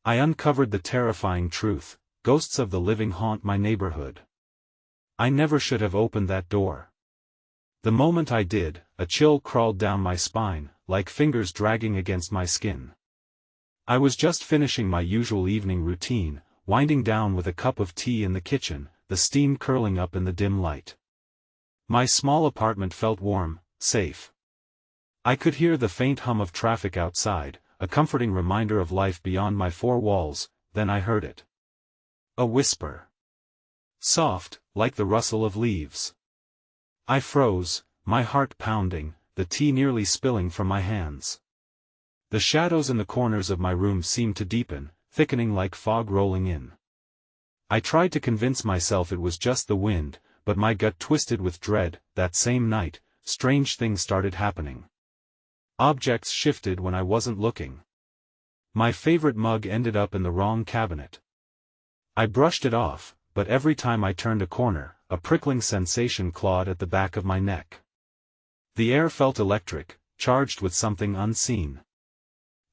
I uncovered the terrifying truth: ghosts of the living haunt my neighborhood. I never should have opened that door. The moment I did, a chill crawled down my spine, like fingers dragging against my skin. I was just finishing my usual evening routine, winding down with a cup of tea in the kitchen, the steam curling up in the dim light. My small apartment felt warm, safe. I could hear the faint hum of traffic outside, a comforting reminder of life beyond my four walls. Then I heard it. A whisper. Soft, like the rustle of leaves. I froze, my heart pounding, the tea nearly spilling from my hands. The shadows in the corners of my room seemed to deepen, thickening like fog rolling in. I tried to convince myself it was just the wind, but my gut twisted with dread. That same night, strange things started happening. Objects shifted when I wasn't looking. My favorite mug ended up in the wrong cabinet. I brushed it off, but every time I turned a corner, a prickling sensation clawed at the back of my neck. The air felt electric, charged with something unseen.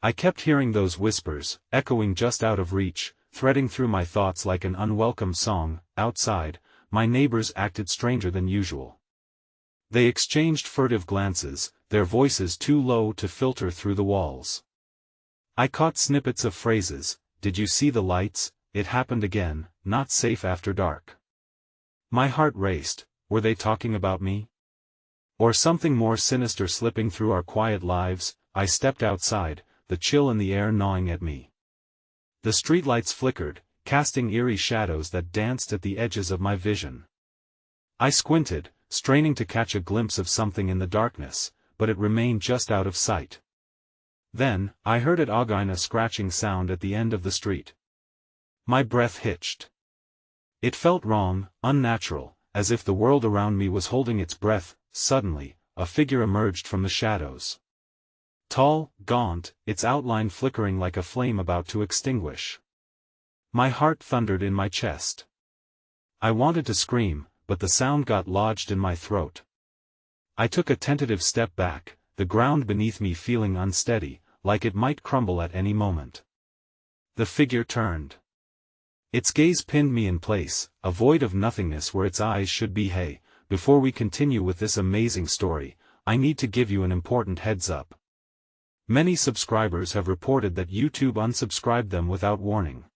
I kept hearing those whispers, echoing just out of reach, threading through my thoughts like an unwelcome song. Outside, my neighbors acted stranger than usual. They exchanged furtive glances, their voices too low to filter through the walls. I caught snippets of phrases: "Did you see the lights? It happened again, not safe after dark." My heart raced. Were they talking about me? Or something more sinister slipping through our quiet lives? I stepped outside, the chill in the air gnawing at me. The streetlights flickered, casting eerie shadows that danced at the edges of my vision. I squinted, straining to catch a glimpse of something in the darkness, but it remained just out of sight. Then, I heard it again, a scratching sound at the end of the street. My breath hitched. It felt wrong, unnatural, as if the world around me was holding its breath. Suddenly, a figure emerged from the shadows. Tall, gaunt, its outline flickering like a flame about to extinguish. My heart thundered in my chest. I wanted to scream, but the sound got lodged in my throat. I took a tentative step back, the ground beneath me feeling unsteady, like it might crumble at any moment. The figure turned. Its gaze pinned me in place, a void of nothingness where its eyes should be. Hey, before we continue with this amazing story, I need to give you an important heads up. Many subscribers have reported that YouTube unsubscribed them without warning.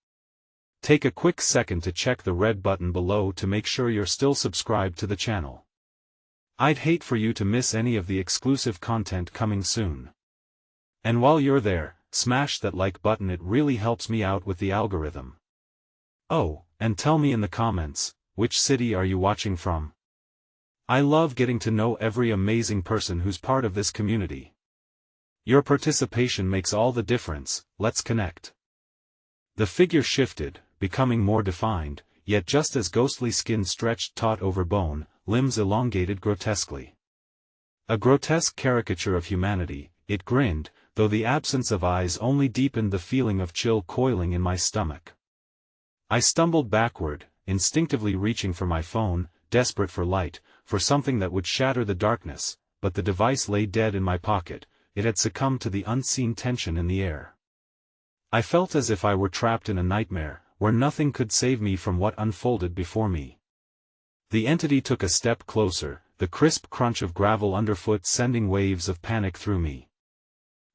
Take a quick second to check the red button below to make sure you're still subscribed to the channel. I'd hate for you to miss any of the exclusive content coming soon. And while you're there, smash that like button, it really helps me out with the algorithm. Oh, and tell me in the comments, which city are you watching from? I love getting to know every amazing person who's part of this community. Your participation makes all the difference. Let's connect. The figure shifted, becoming more defined, yet just as ghostly. Skin stretched taut over bone, limbs elongated grotesquely. A grotesque caricature of humanity. It grinned, though the absence of eyes only deepened the feeling of chill coiling in my stomach. I stumbled backward, instinctively reaching for my phone, desperate for light, for something that would shatter the darkness, but the device lay dead in my pocket. It had succumbed to the unseen tension in the air. I felt as if I were trapped in a nightmare, where nothing could save me from what unfolded before me. The entity took a step closer, the crisp crunch of gravel underfoot sending waves of panic through me.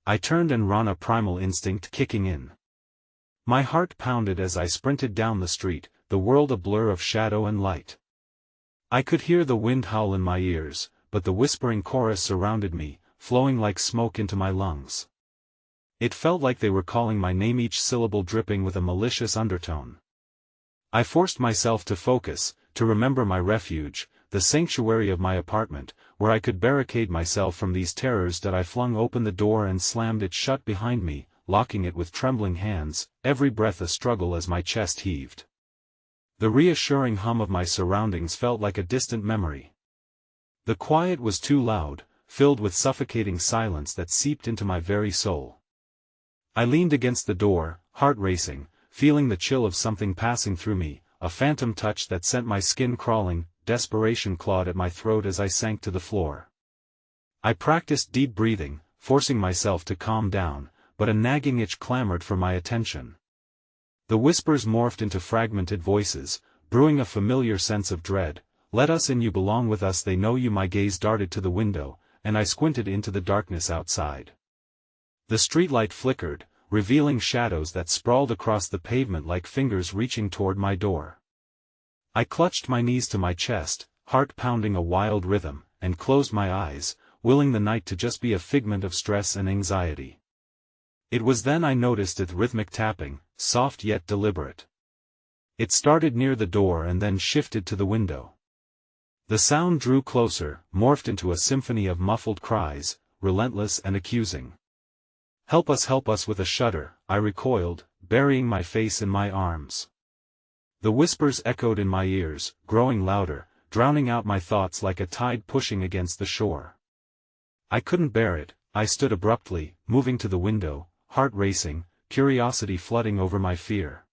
I turned and ran, a primal instinct kicking in. My heart pounded as I sprinted down the street, the world a blur of shadow and light. I could hear the wind howl in my ears, but the whispering chorus surrounded me, flowing like smoke into my lungs. It felt like they were calling my name, each syllable dripping with a malicious undertone. I forced myself to focus, to remember my refuge, the sanctuary of my apartment, where I could barricade myself from these terrors. That I flung open the door and slammed it shut behind me, locking it with trembling hands, every breath a struggle as my chest heaved. The reassuring hum of my surroundings felt like a distant memory. The quiet was too loud, filled with suffocating silence that seeped into my very soul. I leaned against the door, heart racing, feeling the chill of something passing through me, a phantom touch that sent my skin crawling. Desperation clawed at my throat as I sank to the floor. I practiced deep breathing, forcing myself to calm down, but a nagging itch clamored for my attention. The whispers morphed into fragmented voices, brewing a familiar sense of dread. "Let us in, you belong with us, they know you." My gaze darted to the window, and I squinted into the darkness outside. The streetlight flickered, revealing shadows that sprawled across the pavement like fingers reaching toward my door. I clutched my knees to my chest, heart pounding a wild rhythm, and closed my eyes, willing the night to just be a figment of stress and anxiety. It was then I noticed its rhythmic tapping, soft yet deliberate. It started near the door and then shifted to the window. The sound drew closer, morphed into a symphony of muffled cries, relentless and accusing. Help us." With a shudder, I recoiled, burying my face in my arms. The whispers echoed in my ears, growing louder, drowning out my thoughts like a tide pushing against the shore. I couldn't bear it. I stood abruptly, moving to the window, heart racing, curiosity flooding over my fear.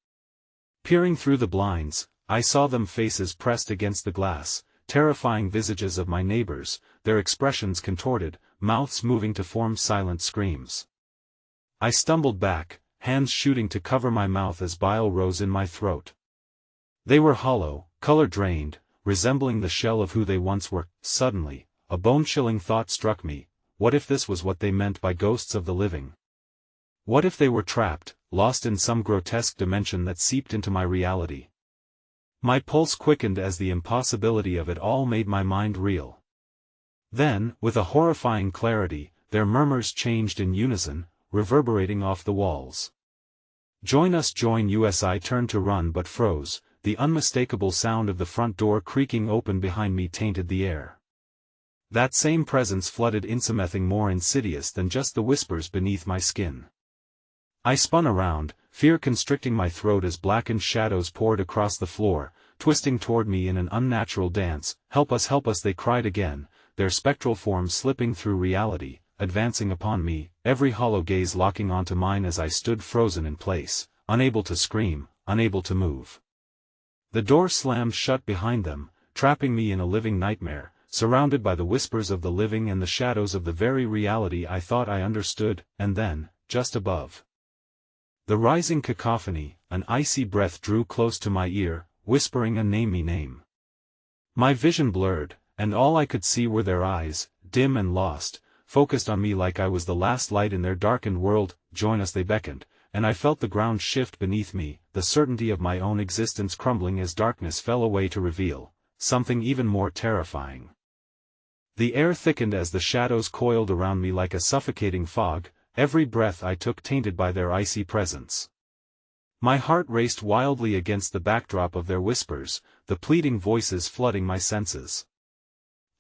Peering through the blinds, I saw them, faces pressed against the glass, terrifying visages of my neighbors, their expressions contorted, mouths moving to form silent screams. I stumbled back, hands shooting to cover my mouth as bile rose in my throat. They were hollow, color-drained, resembling the shell of who they once were. Suddenly, a bone-chilling thought struck me: what if this was what they meant by ghosts of the living? What if they were trapped, lost in some grotesque dimension that seeped into my reality? My pulse quickened as the impossibility of it all made my mind reel. Then, with a horrifying clarity, their murmurs changed in unison, reverberating off the walls. "Join us, join us." I turned to run but froze. The unmistakable sound of the front door creaking open behind me tainted the air. That same presence flooded in, something more insidious than just the whispers beneath my skin. I spun around, fear constricting my throat as blackened shadows poured across the floor, twisting toward me in an unnatural dance. Help us," they cried again, their spectral forms slipping through reality, advancing upon me, every hollow gaze locking onto mine as I stood frozen in place, unable to scream, unable to move. The door slammed shut behind them, trapping me in a living nightmare, surrounded by the whispers of the living and the shadows of the very reality I thought I understood. And then, just above the rising cacophony, an icy breath drew close to my ear, whispering a name. My vision blurred, and all I could see were their eyes, dim and lost, focused on me like I was the last light in their darkened world. "Join us," they beckoned, and I felt the ground shift beneath me, the certainty of my own existence crumbling as darkness fell away to reveal something even more terrifying. The air thickened as the shadows coiled around me like a suffocating fog, every breath I took tainted by their icy presence. My heart raced wildly against the backdrop of their whispers, the pleading voices flooding my senses.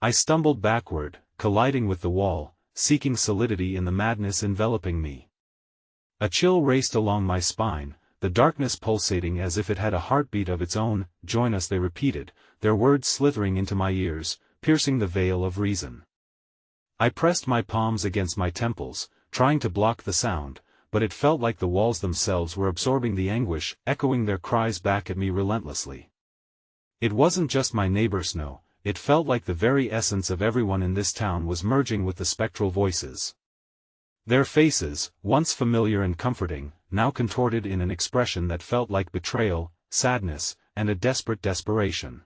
I stumbled backward, colliding with the wall, seeking solidity in the madness enveloping me. A chill raced along my spine, the darkness pulsating as if it had a heartbeat of its own. "Join us," they repeated, their words slithering into my ears, piercing the veil of reason. I pressed my palms against my temples, trying to block the sound, but it felt like the walls themselves were absorbing the anguish, echoing their cries back at me relentlessly. It wasn't just my neighbors, no, it felt like the very essence of everyone in this town was merging with the spectral voices. Their faces, once familiar and comforting, now contorted in an expression that felt like betrayal, sadness, and a desperate desperation.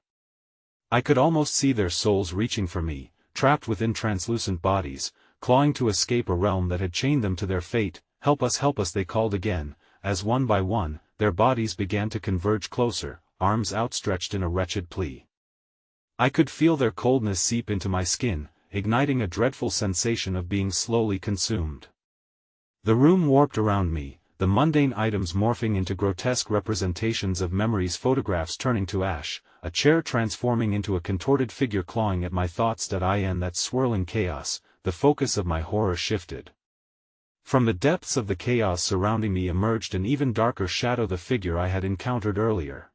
I could almost see their souls reaching for me, trapped within translucent bodies, clawing to escape a realm that had chained them to their fate. Help us," they called again, as one by one, their bodies began to converge closer, arms outstretched in a wretched plea. I could feel their coldness seep into my skin, igniting a dreadful sensation of being slowly consumed. The room warped around me, the mundane items morphing into grotesque representations of memories, photographs turning to ash, a chair transforming into a contorted figure clawing at my thoughts. In that swirling chaos, the focus of my horror shifted. From the depths of the chaos surrounding me emerged an even darker shadow, the figure I had encountered earlier.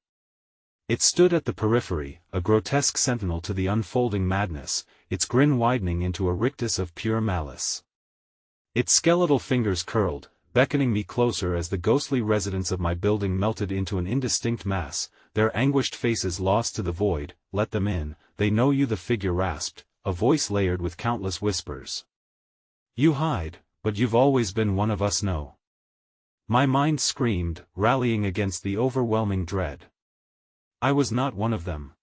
It stood at the periphery, a grotesque sentinel to the unfolding madness, its grin widening into a rictus of pure malice. Its skeletal fingers curled, beckoning me closer as the ghostly residents of my building melted into an indistinct mass, their anguished faces lost to the void. "Let them in, they know you," the figure rasped, a voice layered with countless whispers. "You hide, but you've always been one of us, no? My mind screamed, rallying against the overwhelming dread. I was not one of them.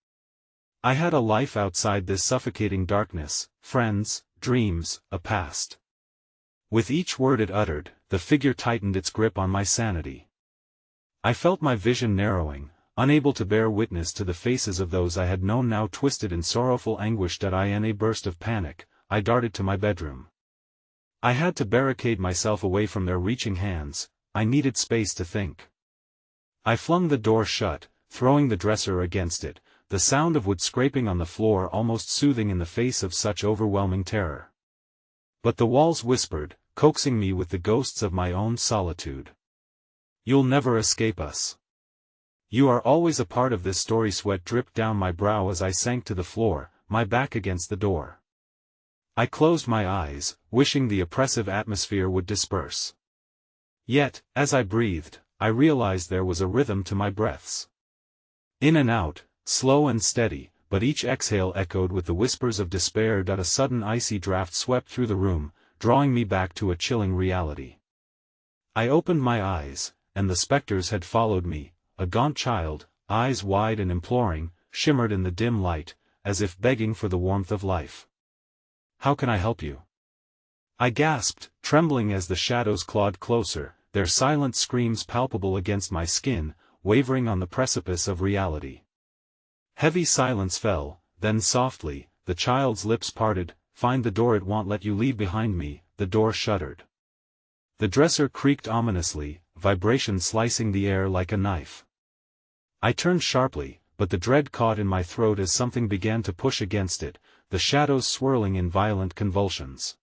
I had a life outside this suffocating darkness, friends, dreams, a past. With each word it uttered, the figure tightened its grip on my sanity. I felt my vision narrowing, unable to bear witness to the faces of those I had known now twisted in sorrowful anguish. In a burst of panic, I darted to my bedroom. I had to barricade myself away from their reaching hands. I needed space to think. I flung the door shut, throwing the dresser against it, the sound of wood scraping on the floor almost soothing in the face of such overwhelming terror. But the walls whispered, coaxing me with the ghosts of my own solitude. You'll never escape us. You are always a part of this story. Sweat dripped down my brow as I sank to the floor, my back against the door. I closed my eyes, wishing the oppressive atmosphere would disperse. Yet, as I breathed, I realized there was a rhythm to my breaths. In and out, slow and steady, but each exhale echoed with the whispers of despair. A sudden icy draft swept through the room, drawing me back to a chilling reality. I opened my eyes, and the specters had followed me. A gaunt child, eyes wide and imploring, shimmered in the dim light, as if begging for the warmth of life. "How can I help you?" I gasped, trembling as the shadows clawed closer, their silent screams palpable against my skin, wavering on the precipice of reality. Heavy silence fell, then softly, the child's lips parted. "Find the door, it won't let you leave behind me." The door shuddered. The dresser creaked ominously, vibration slicing the air like a knife. I turned sharply, but the dread caught in my throat as something began to push against it, the shadows swirling in violent convulsions.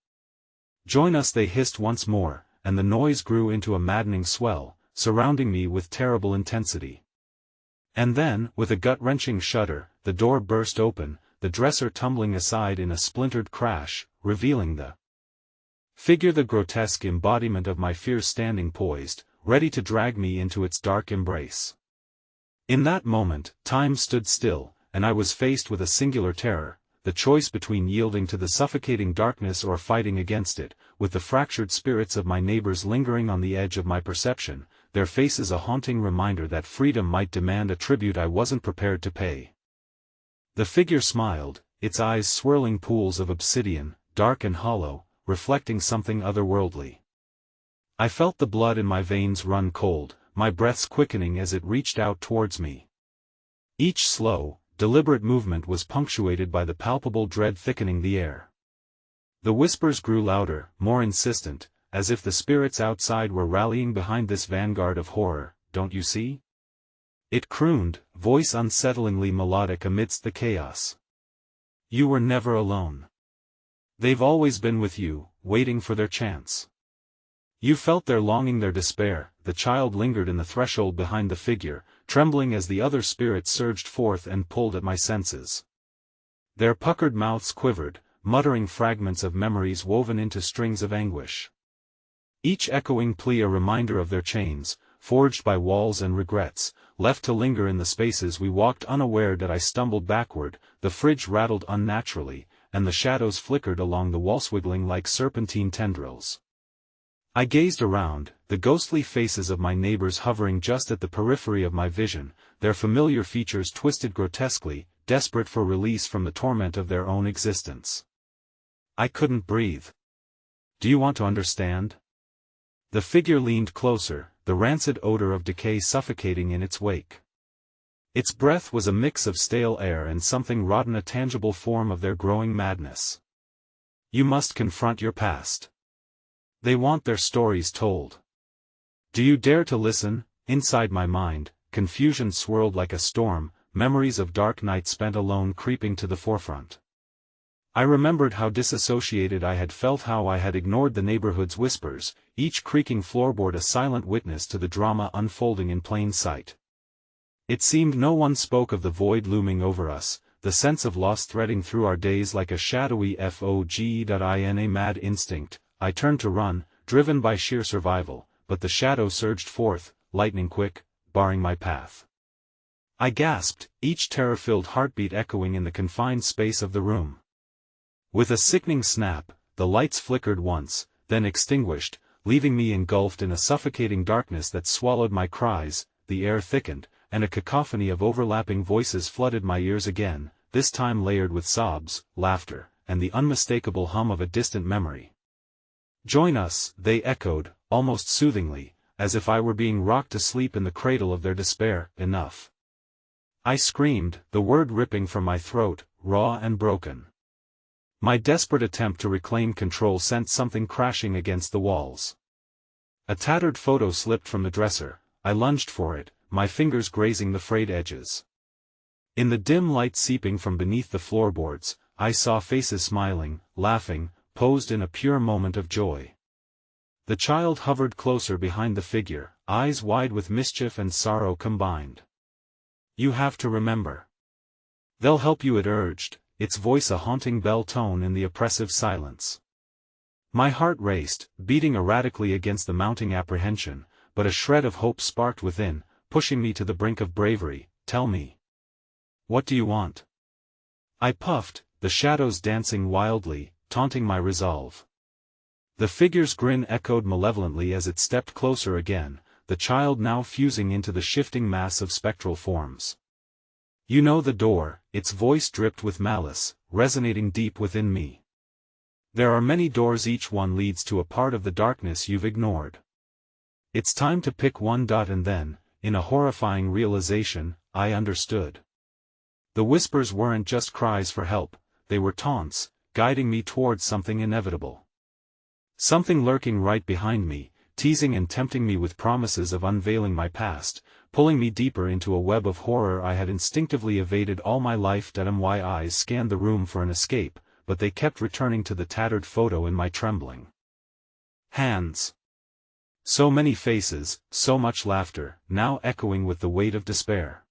"Join us," they hissed once more, and the noise grew into a maddening swell, surrounding me with terrible intensity. And then, with a gut-wrenching shudder, the door burst open, the dresser tumbling aside in a splintered crash, revealing the figure, the grotesque embodiment of my fears, standing poised, ready to drag me into its dark embrace. In that moment, time stood still, and I was faced with a singular terror, the choice between yielding to the suffocating darkness or fighting against it, with the fractured spirits of my neighbors lingering on the edge of my perception, their faces a haunting reminder that freedom might demand a tribute I wasn't prepared to pay. The figure smiled, its eyes swirling pools of obsidian, dark and hollow, reflecting something otherworldly. I felt the blood in my veins run cold, my breaths quickening as it reached out towards me. Each slow, deliberate movement was punctuated by the palpable dread thickening the air. The whispers grew louder, more insistent, as if the spirits outside were rallying behind this vanguard of horror. "Don't you see?" it crooned, voice unsettlingly melodic amidst the chaos. "You were never alone. They've always been with you, waiting for their chance. You felt their longing, their despair." The child lingered in the threshold behind the figure, trembling as the other spirits surged forth and pulled at my senses. Their puckered mouths quivered, muttering fragments of memories woven into strings of anguish. Each echoing plea a reminder of their chains, forged by walls and regrets, left to linger in the spaces we walked. Unaware that I stumbled backward, the fridge rattled unnaturally, and the shadows flickered along the wall, swiggling like serpentine tendrils. I gazed around, the ghostly faces of my neighbors hovering just at the periphery of my vision, their familiar features twisted grotesquely, desperate for release from the torment of their own existence. I couldn't breathe. "Do you want to understand?" The figure leaned closer, the rancid odor of decay suffocating in its wake. Its breath was a mix of stale air and something rotten, a tangible form of their growing madness. "You must confront your past. They want their stories told. Do you dare to listen?" Inside my mind, confusion swirled like a storm, memories of dark nights spent alone creeping to the forefront. I remembered how disassociated I had felt, how I had ignored the neighborhood's whispers, each creaking floorboard a silent witness to the drama unfolding in plain sight. It seemed no one spoke of the void looming over us, the sense of loss threading through our days like a shadowy fog. In a mad instinct, I turned to run, driven by sheer survival, but the shadow surged forth, lightning quick, barring my path. I gasped, each terror-filled heartbeat echoing in the confined space of the room. With a sickening snap, the lights flickered once, then extinguished, leaving me engulfed in a suffocating darkness that swallowed my cries. The air thickened, and a cacophony of overlapping voices flooded my ears again, this time layered with sobs, laughter, and the unmistakable hum of a distant memory. "Join us," they echoed, almost soothingly, as if I were being rocked to sleep in the cradle of their despair. "Enough!" I screamed, the word ripping from my throat, raw and broken. My desperate attempt to reclaim control sent something crashing against the walls. A tattered photo slipped from the dresser. I lunged for it, my fingers grazing the frayed edges. In the dim light seeping from beneath the floorboards, I saw faces smiling, laughing, posed in a pure moment of joy. The child hovered closer behind the figure, eyes wide with mischief and sorrow combined. "You have to remember. They'll help you," it urged, its voice a haunting bell tone in the oppressive silence. My heart raced, beating erratically against the mounting apprehension, but a shred of hope sparked within, pushing me to the brink of bravery. "Tell me. What do you want?" I puffed, the shadows dancing wildly, taunting my resolve. The figure's grin echoed malevolently as it stepped closer again, the child now fusing into the shifting mass of spectral forms. "You know the door," its voice dripped with malice, resonating deep within me. "There are many doors, each one leads to a part of the darkness you've ignored. It's time to pick one." And then, in a horrifying realization, I understood. The whispers weren't just cries for help, they were taunts, guiding me towards something inevitable. Something lurking right behind me, teasing and tempting me with promises of unveiling my past, pulling me deeper into a web of horror I had instinctively evaded all my life. My eyes scanned the room for an escape, but they kept returning to the tattered photo in my trembling hands. So many faces, so much laughter, now echoing with the weight of despair.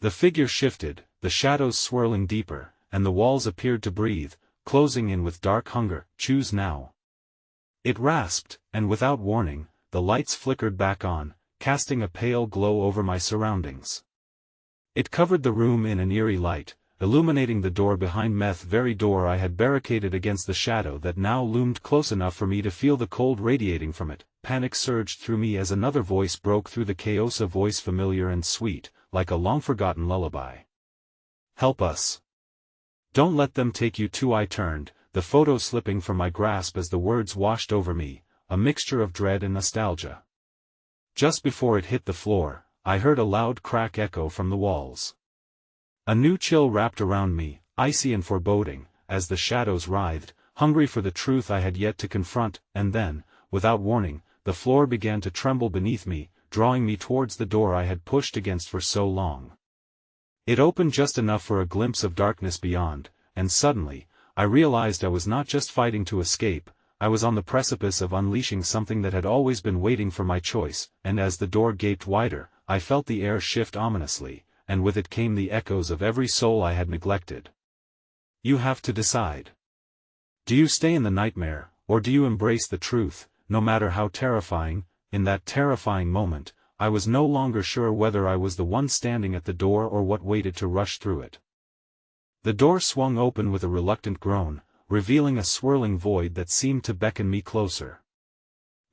The figure shifted, the shadows swirling deeper, and the walls appeared to breathe, closing in with dark hunger. "Choose now." It rasped, and without warning, the lights flickered back on, casting a pale glow over my surroundings. It covered the room in an eerie light, illuminating the door behind me, the very door I had barricaded against the shadow that now loomed close enough for me to feel the cold radiating from it. Panic surged through me as another voice broke through the chaos, a voice familiar and sweet, like a long-forgotten lullaby. "Help us. Don't let them take you too." I turned, the photo slipping from my grasp as the words washed over me, a mixture of dread and nostalgia. Just before it hit the floor, I heard a loud crack echo from the walls. A new chill wrapped around me, icy and foreboding, as the shadows writhed, hungry for the truth I had yet to confront. And then, without warning, the floor began to tremble beneath me, drawing me towards the door I had pushed against for so long. It opened just enough for a glimpse of darkness beyond, and suddenly, I realized I was not just fighting to escape, I was on the precipice of unleashing something that had always been waiting for my choice. And as the door gaped wider, I felt the air shift ominously, and with it came the echoes of every soul I had neglected. "You have to decide. Do you stay in the nightmare, or do you embrace the truth, no matter how terrifying?" In that terrifying moment, I was no longer sure whether I was the one standing at the door or what waited to rush through it. The door swung open with a reluctant groan, revealing a swirling void that seemed to beckon me closer.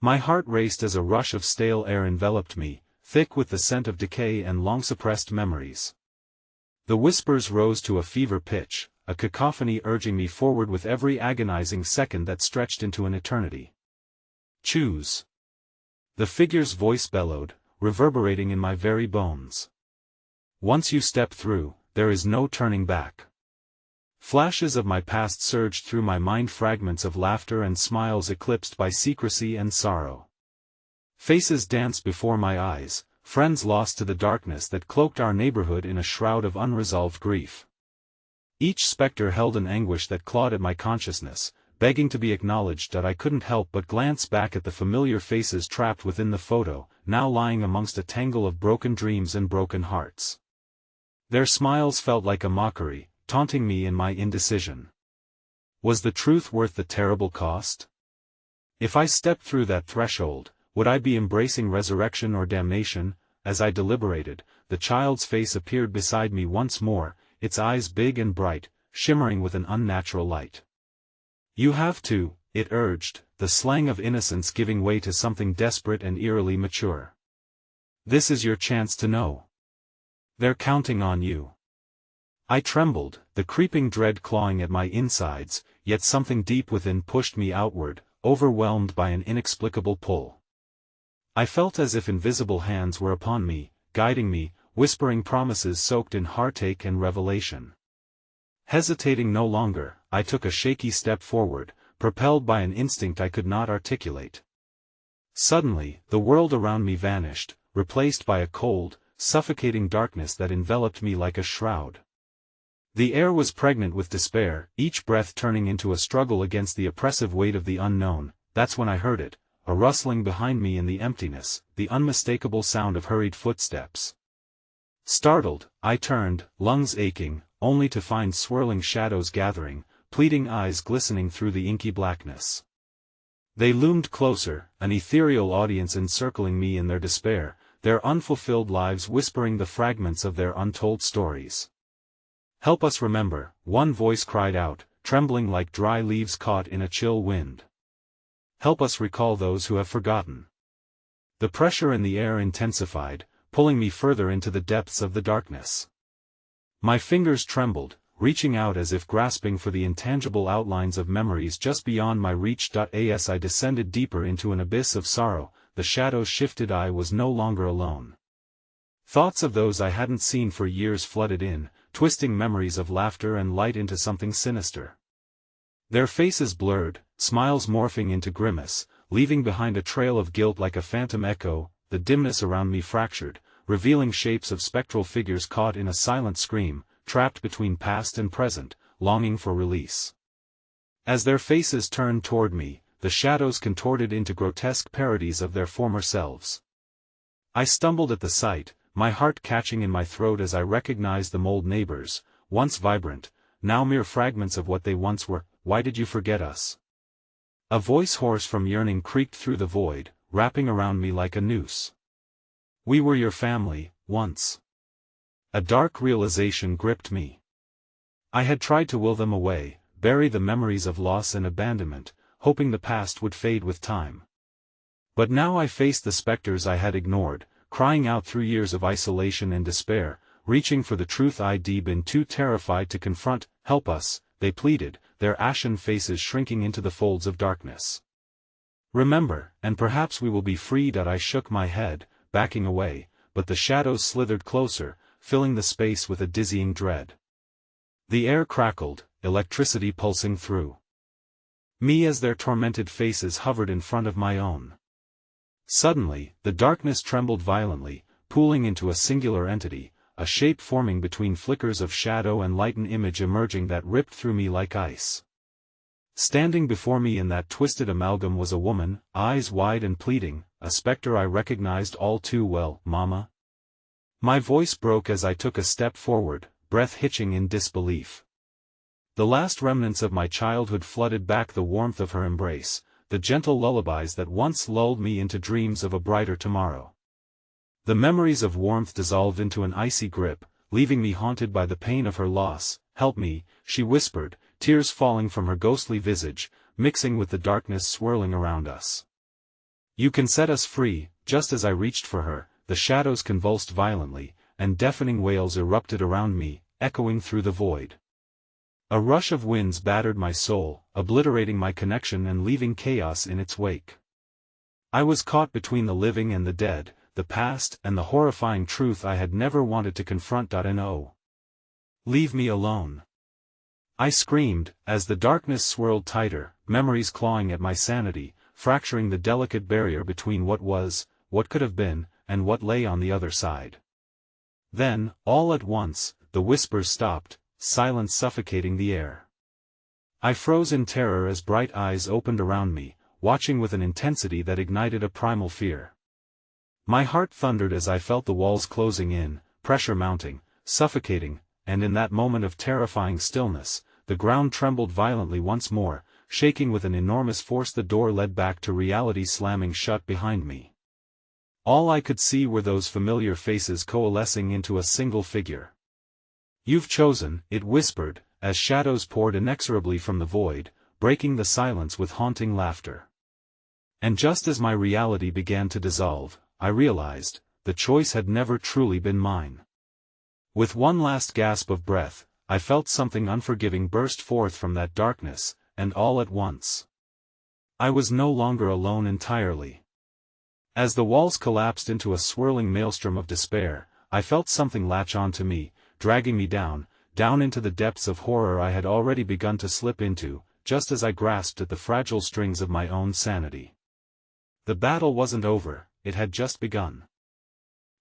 My heart raced as a rush of stale air enveloped me, thick with the scent of decay and long-suppressed memories. The whispers rose to a fever pitch, a cacophony urging me forward with every agonizing second that stretched into an eternity. "Choose." The figure's voice bellowed, reverberating in my very bones. "Once you step through, there is no turning back." Flashes of my past surged through my mind, fragments of laughter and smiles eclipsed by secrecy and sorrow. Faces danced before my eyes, friends lost to the darkness that cloaked our neighborhood in a shroud of unresolved grief. Each specter held an anguish that clawed at my consciousness, begging to be acknowledged. I couldn't help but glance back at the familiar faces trapped within the photo, now lying amongst a tangle of broken dreams and broken hearts. Their smiles felt like a mockery, taunting me in my indecision. Was the truth worth the terrible cost? If I stepped through that threshold, would I be embracing resurrection or damnation? As I deliberated, the child's face appeared beside me once more, its eyes big and bright, shimmering with an unnatural light. "You have to," it urged, the slang of innocence giving way to something desperate and eerily mature. This is your chance to know. They're counting on you. I trembled, the creeping dread clawing at my insides, yet something deep within pushed me outward, overwhelmed by an inexplicable pull. I felt as if invisible hands were upon me, guiding me, whispering promises soaked in heartache and revelation. Hesitating no longer, I took a shaky step forward, propelled by an instinct I could not articulate. Suddenly, the world around me vanished, replaced by a cold, suffocating darkness that enveloped me like a shroud. The air was pregnant with despair, each breath turning into a struggle against the oppressive weight of the unknown. That's when I heard it, a rustling behind me in the emptiness, the unmistakable sound of hurried footsteps. Startled, I turned, lungs aching, only to find swirling shadows gathering, pleading eyes glistening through the inky blackness. They loomed closer, an ethereal audience encircling me in their despair, their unfulfilled lives whispering the fragments of their untold stories. "Help us remember," one voice cried out, trembling like dry leaves caught in a chill wind. "Help us recall those who have forgotten." The pressure in the air intensified, pulling me further into the depths of the darkness. My fingers trembled, reaching out as if grasping for the intangible outlines of memories just beyond my reach. As I descended deeper into an abyss of sorrow, the shadows shifted. I was no longer alone. Thoughts of those I hadn't seen for years flooded in, twisting memories of laughter and light into something sinister. Their faces blurred, smiles morphing into grimace, leaving behind a trail of guilt like a phantom echo. The dimness around me fractured, revealing shapes of spectral figures caught in a silent scream, trapped between past and present, longing for release. As their faces turned toward me, the shadows contorted into grotesque parodies of their former selves. I stumbled at the sight, my heart catching in my throat as I recognized the mold neighbors, once vibrant, now mere fragments of what they once were. "Why did you forget us?" A voice hoarse from yearning creaked through the void, wrapping around me like a noose. "We were your family, once." A dark realization gripped me. I had tried to will them away, bury the memories of loss and abandonment, hoping the past would fade with time. But now I faced the specters I had ignored, crying out through years of isolation and despair, reaching for the truth I'd been too terrified to confront. "Help us," they pleaded, their ashen faces shrinking into the folds of darkness. "Remember, and perhaps we will be freed." I shook my head, backing away, but the shadows slithered closer, filling the space with a dizzying dread. The air crackled, electricity pulsing through me as their tormented faces hovered in front of my own. Suddenly, the darkness trembled violently, pooling into a singular entity, a shape forming between flickers of shadow and light, an image emerging that ripped through me like ice. Standing before me in that twisted amalgam was a woman, eyes wide and pleading, a specter I recognized all too well. "Mama?" My voice broke as I took a step forward, breath hitching in disbelief. The last remnants of my childhood flooded back, the warmth of her embrace, the gentle lullabies that once lulled me into dreams of a brighter tomorrow. The memories of warmth dissolved into an icy grip, leaving me haunted by the pain of her loss. "Help me," she whispered, tears falling from her ghostly visage, mixing with the darkness swirling around us. "You can set us free." Just as I reached for her, the shadows convulsed violently, and deafening wails erupted around me, echoing through the void. A rush of winds battered my soul, obliterating my connection and leaving chaos in its wake. I was caught between the living and the dead, the past and the horrifying truth I had never wanted to confront. "No. Leave me alone," I screamed, as the darkness swirled tighter, memories clawing at my sanity, fracturing the delicate barrier between what was, what could have been, and what lay on the other side. Then, all at once, the whispers stopped, silence suffocating the air. I froze in terror as bright eyes opened around me, watching with an intensity that ignited a primal fear. My heart thundered as I felt the walls closing in, pressure mounting, suffocating, and in that moment of terrifying stillness, the ground trembled violently once more, shaking with an enormous force. The door led back to reality, slamming shut behind me. All I could see were those familiar faces coalescing into a single figure. "You've chosen," it whispered, as shadows poured inexorably from the void, breaking the silence with haunting laughter. And just as my reality began to dissolve, I realized, the choice had never truly been mine. With one last gasp of breath, I felt something unforgiving burst forth from that darkness, and all at once. I was no longer alone entirely. As the walls collapsed into a swirling maelstrom of despair, I felt something latch onto me, dragging me down into the depths of horror I had already begun to slip into, just as I grasped at the fragile strings of my own sanity. The battle wasn't over, it had just begun.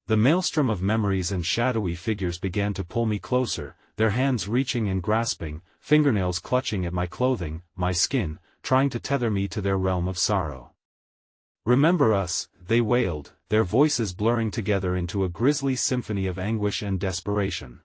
The maelstrom of memories and shadowy figures began to pull me closer, their hands reaching and grasping, fingernails clutching at my clothing, my skin, trying to tether me to their realm of sorrow. "Remember us," they wailed, their voices blurring together into a grisly symphony of anguish and desperation.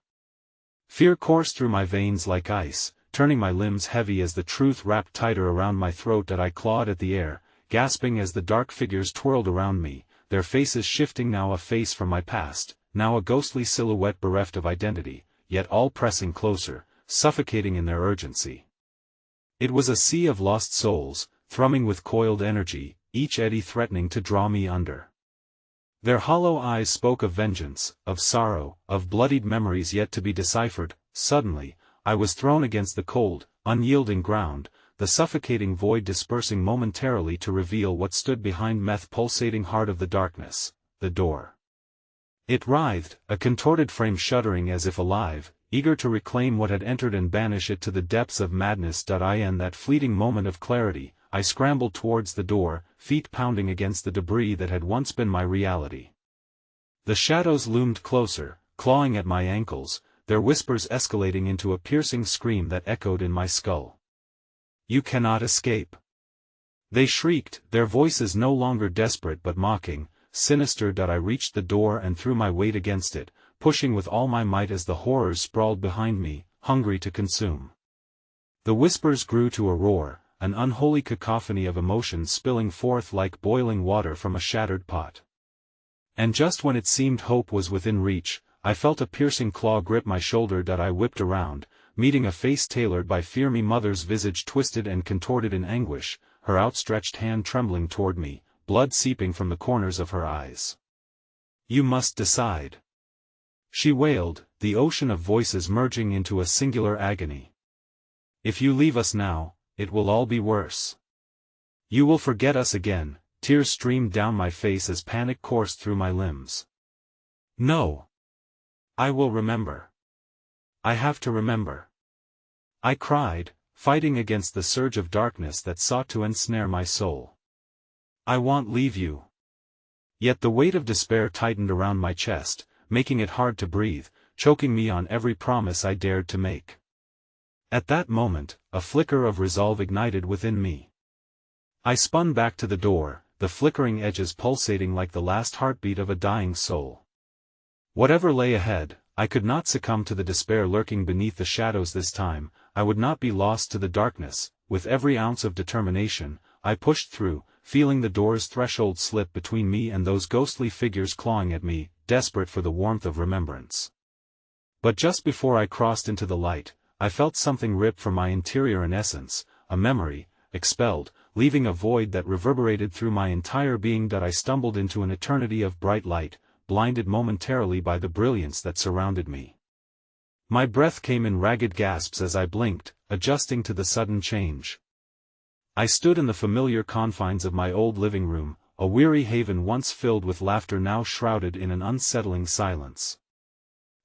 Fear coursed through my veins like ice, turning my limbs heavy as the truth wrapped tighter around my throat that I clawed at the air, gasping as the dark figures twirled around me, their faces shifting, now a face from my past, now a ghostly silhouette bereft of identity, yet all pressing closer, suffocating in their urgency. It was a sea of lost souls, thrumming with coiled energy, each eddy threatening to draw me under. Their hollow eyes spoke of vengeance, of sorrow, of bloodied memories yet to be deciphered. Suddenly, I was thrown against the cold, unyielding ground, the suffocating void dispersing momentarily to reveal what stood behind meth pulsating heart of the darkness, the door. It writhed, a contorted frame shuddering as if alive, eager to reclaim what had entered and banish it to the depths of madness. In that fleeting moment of clarity, I scrambled towards the door, feet pounding against the debris that had once been my reality. The shadows loomed closer, clawing at my ankles, their whispers escalating into a piercing scream that echoed in my skull. "You cannot escape!" they shrieked, their voices no longer desperate but mocking, sinister. I reached the door and threw my weight against it, pushing with all my might as the horrors sprawled behind me, hungry to consume. The whispers grew to a roar, an unholy cacophony of emotions spilling forth like boiling water from a shattered pot. And just when it seemed hope was within reach, I felt a piercing claw grip my shoulder. I whipped around, meeting a face tailored by fear, me mother's visage twisted and contorted in anguish, her outstretched hand trembling toward me, blood seeping from the corners of her eyes. "You must decide," she wailed, the ocean of voices merging into a singular agony. "If you leave us now, it will all be worse. You will forget us again." Tears streamed down my face as panic coursed through my limbs. "No. I will remember. I have to remember," I cried, fighting against the surge of darkness that sought to ensnare my soul. "I won't leave you." Yet the weight of despair tightened around my chest, making it hard to breathe, choking me on every promise I dared to make. At that moment, a flicker of resolve ignited within me. I spun back to the door, the flickering edges pulsating like the last heartbeat of a dying soul. Whatever lay ahead, I could not succumb to the despair lurking beneath the shadows this time. I would not be lost to the darkness. With every ounce of determination, I pushed through, feeling the door's threshold slip between me and those ghostly figures clawing at me, desperate for the warmth of remembrance. But just before I crossed into the light, I felt something rip from my interior, in essence, a memory, expelled, leaving a void that reverberated through my entire being. I stumbled into an eternity of bright light, blinded momentarily by the brilliance that surrounded me. My breath came in ragged gasps as I blinked, adjusting to the sudden change. I stood in the familiar confines of my old living room, a weary haven once filled with laughter, now shrouded in an unsettling silence.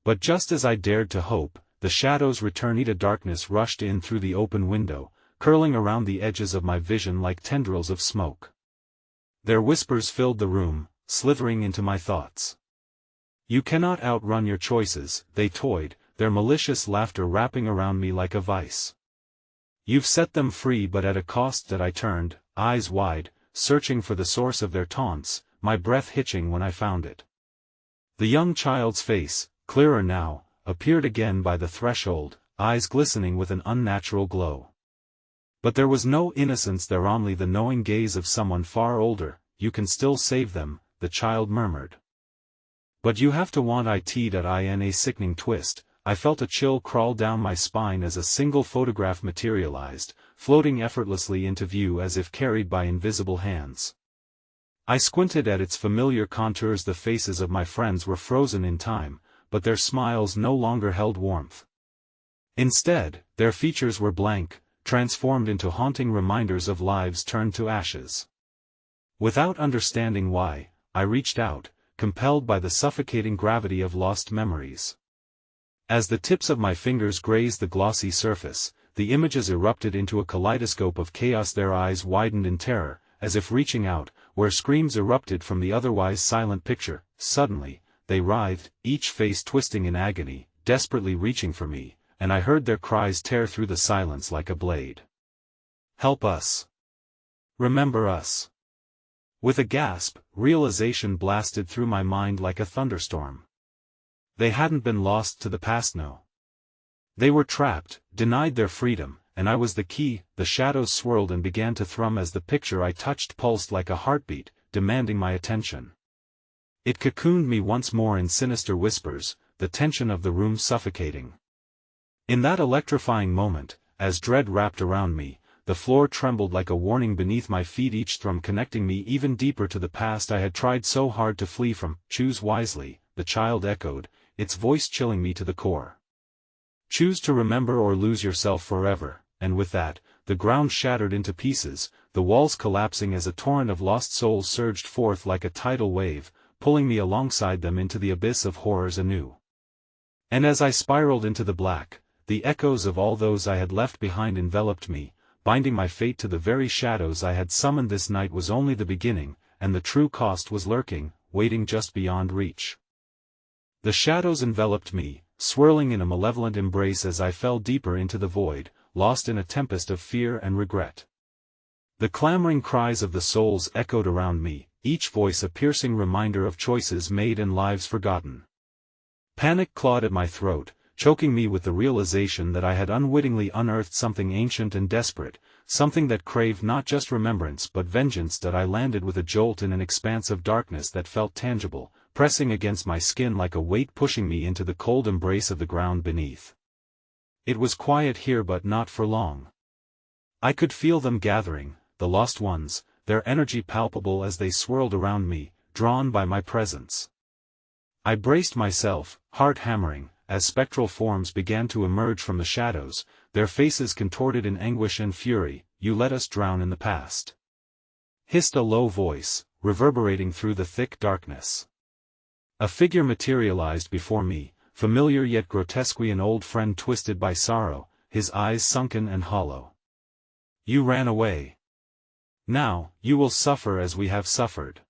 But just as I dared to hope, the shadows returned. A darkness rushed in through the open window, curling around the edges of my vision like tendrils of smoke. Their whispers filled the room, slithering into my thoughts. "You cannot outrun your choices," they toyed, their malicious laughter wrapping around me like a vice. "You've set them free, but at a cost." I turned, eyes wide, searching for the source of their taunts, my breath hitching when I found it. The young child's face, clearer now, appeared again by the threshold, eyes glistening with an unnatural glow. But there was no innocence there, only the knowing gaze of someone far older. "You can still save them," the child murmured. "But you have to want it." In a sickening twist, I felt a chill crawl down my spine as a single photograph materialized, floating effortlessly into view as if carried by invisible hands. I squinted at its familiar contours. The faces of my friends were frozen in time, but their smiles no longer held warmth. Instead, their features were blank, transformed into haunting reminders of lives turned to ashes. Without understanding why, I reached out, compelled by the suffocating gravity of lost memories. As the tips of my fingers grazed the glossy surface, the images erupted into a kaleidoscope of chaos. Their eyes widened in terror, as if reaching out, where screams erupted from the otherwise silent picture. Suddenly, they writhed, each face twisting in agony, desperately reaching for me, and I heard their cries tear through the silence like a blade. "Help us! Remember us!" With a gasp, realization blasted through my mind like a thunderstorm. They hadn't been lost to the past, no. They were trapped, denied their freedom, and I was the key. The shadows swirled and began to thrum as the picture I touched pulsed like a heartbeat, demanding my attention. It cocooned me once more in sinister whispers, the tension of the room suffocating. In that electrifying moment, as dread wrapped around me, the floor trembled like a warning beneath my feet, each thrum connecting me even deeper to the past I had tried so hard to flee from. "Choose wisely," the child echoed, its voice chilling me to the core. "Choose to remember or lose yourself forever," and with that, the ground shattered into pieces, the walls collapsing as a torrent of lost souls surged forth like a tidal wave, pulling me alongside them into the abyss of horrors anew. And as I spiraled into the black, the echoes of all those I had left behind enveloped me, binding my fate to the very shadows I had summoned. This night was only the beginning, and the true cost was lurking, waiting just beyond reach. The shadows enveloped me, swirling in a malevolent embrace as I fell deeper into the void, lost in a tempest of fear and regret. The clamoring cries of the souls echoed around me, each voice a piercing reminder of choices made and lives forgotten. Panic clawed at my throat, choking me with the realization that I had unwittingly unearthed something ancient and desperate, something that craved not just remembrance but vengeance. That I landed with a jolt in an expanse of darkness that felt tangible, pressing against my skin like a weight pushing me into the cold embrace of the ground beneath. It was quiet here, but not for long. I could feel them gathering, the lost ones, their energy palpable as they swirled around me, drawn by my presence. I braced myself, heart hammering, as spectral forms began to emerge from the shadows, their faces contorted in anguish and fury. "You let us drown in the past," hissed a low voice, reverberating through the thick darkness. A figure materialized before me, familiar yet grotesque, an old friend twisted by sorrow, his eyes sunken and hollow. "You ran away. Now, you will suffer as we have suffered."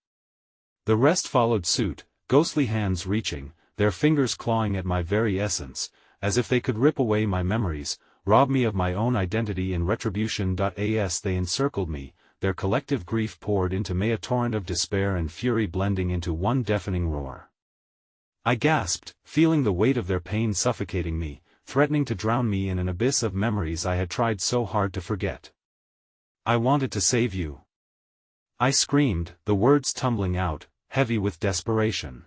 The rest followed suit, ghostly hands reaching, their fingers clawing at my very essence, as if they could rip away my memories, rob me of my own identity in retribution. As they encircled me, their collective grief poured into me, a torrent of despair and fury blending into one deafening roar. I gasped, feeling the weight of their pain suffocating me, threatening to drown me in an abyss of memories I had tried so hard to forget. "I wanted to save you," I screamed, the words tumbling out, heavy with desperation.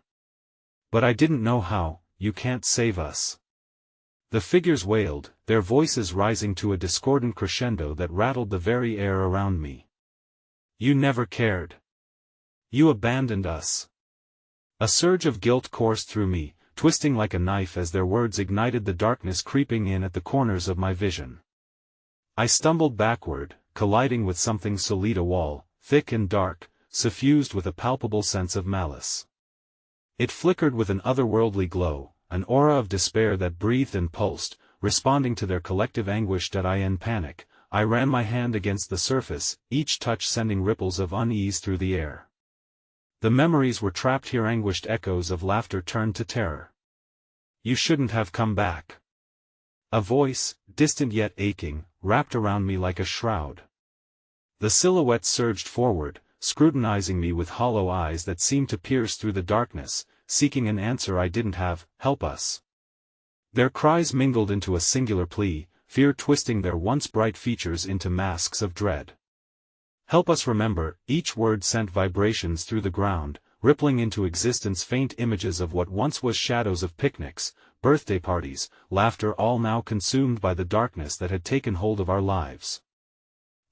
"But I didn't know how." "You can't save us," the figures wailed, their voices rising to a discordant crescendo that rattled the very air around me. "You never cared. You abandoned us." A surge of guilt coursed through me, twisting like a knife as their words ignited the darkness creeping in at the corners of my vision. I stumbled backward, colliding with something solid, a wall, thick and dark, suffused with a palpable sense of malice. It flickered with an otherworldly glow, an aura of despair that breathed and pulsed, responding to their collective anguish. In panic, I ran my hand against the surface, each touch sending ripples of unease through the air. The memories were trapped here, anguished echoes of laughter turned to terror. "You shouldn't have come back." A voice, distant yet aching, wrapped around me like a shroud. The silhouette surged forward, scrutinizing me with hollow eyes that seemed to pierce through the darkness, seeking an answer I didn't have. "Help us." Their cries mingled into a singular plea, fear twisting their once bright features into masks of dread. "Help us remember." Each word sent vibrations through the ground, rippling into existence faint images of what once was shadows of picnics, birthday parties, laughter, all now consumed by the darkness that had taken hold of our lives.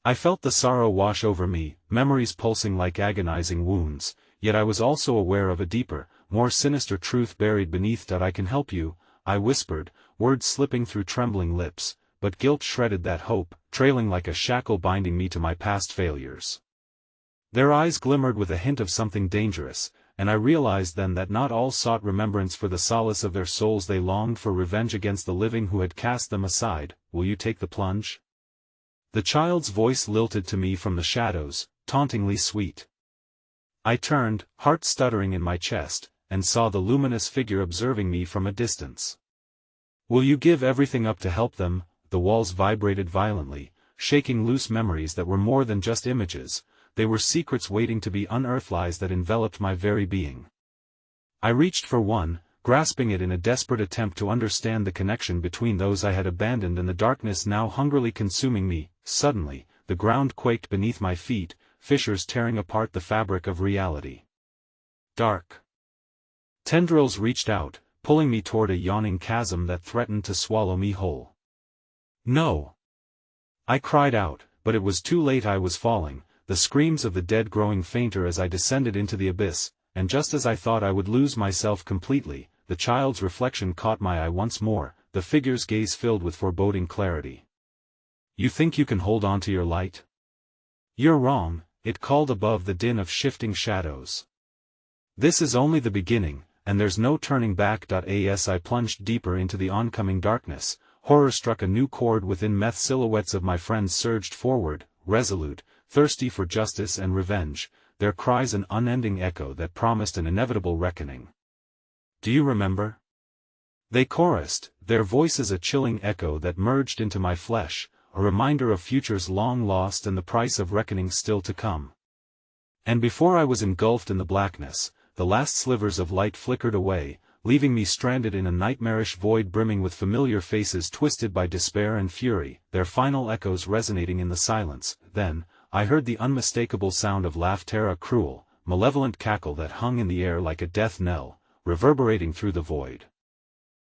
I felt the sorrow wash over me, memories pulsing like agonizing wounds, yet I was also aware of a deeper, more sinister truth buried beneath. "I can help you," I whispered, words slipping through trembling lips, but guilt shredded that hope, trailing like a shackle binding me to my past failures. Their eyes glimmered with a hint of something dangerous, and I realized then that not all sought remembrance for the solace of their souls. They longed for revenge against the living who had cast them aside. "Will you take the plunge?" The child's voice lilted to me from the shadows, tauntingly sweet. I turned, heart stuttering in my chest, and saw the luminous figure observing me from a distance. "Will you give everything up to help them?" The walls vibrated violently, shaking loose memories that were more than just images. They were secrets waiting to be unearthed, lies that enveloped my very being. I reached for one, grasping it in a desperate attempt to understand the connection between those I had abandoned and the darkness now hungrily consuming me. Suddenly, the ground quaked beneath my feet, fissures tearing apart the fabric of reality. Dark tendrils reached out, pulling me toward a yawning chasm that threatened to swallow me whole. "No!" I cried out, but it was too late. I was falling, the screams of the dead growing fainter as I descended into the abyss, and just as I thought I would lose myself completely, the child's reflection caught my eye once more, the figure's gaze filled with foreboding clarity. "You think you can hold on to your light? You're wrong," it called above the din of shifting shadows. "This is only the beginning, and there's no turning back." As I plunged deeper into the oncoming darkness, horror struck a new chord within me. Silhouettes of my friends surged forward, resolute, thirsty for justice and revenge, their cries an unending echo that promised an inevitable reckoning. "Do you remember?" they chorused, their voices a chilling echo that merged into my flesh, a reminder of futures long lost and the price of reckoning still to come. And before I was engulfed in the blackness, the last slivers of light flickered away, leaving me stranded in a nightmarish void brimming with familiar faces twisted by despair and fury, their final echoes resonating in the silence. Then, I heard the unmistakable sound of laughter, a cruel, malevolent cackle that hung in the air like a death knell, reverberating through the void.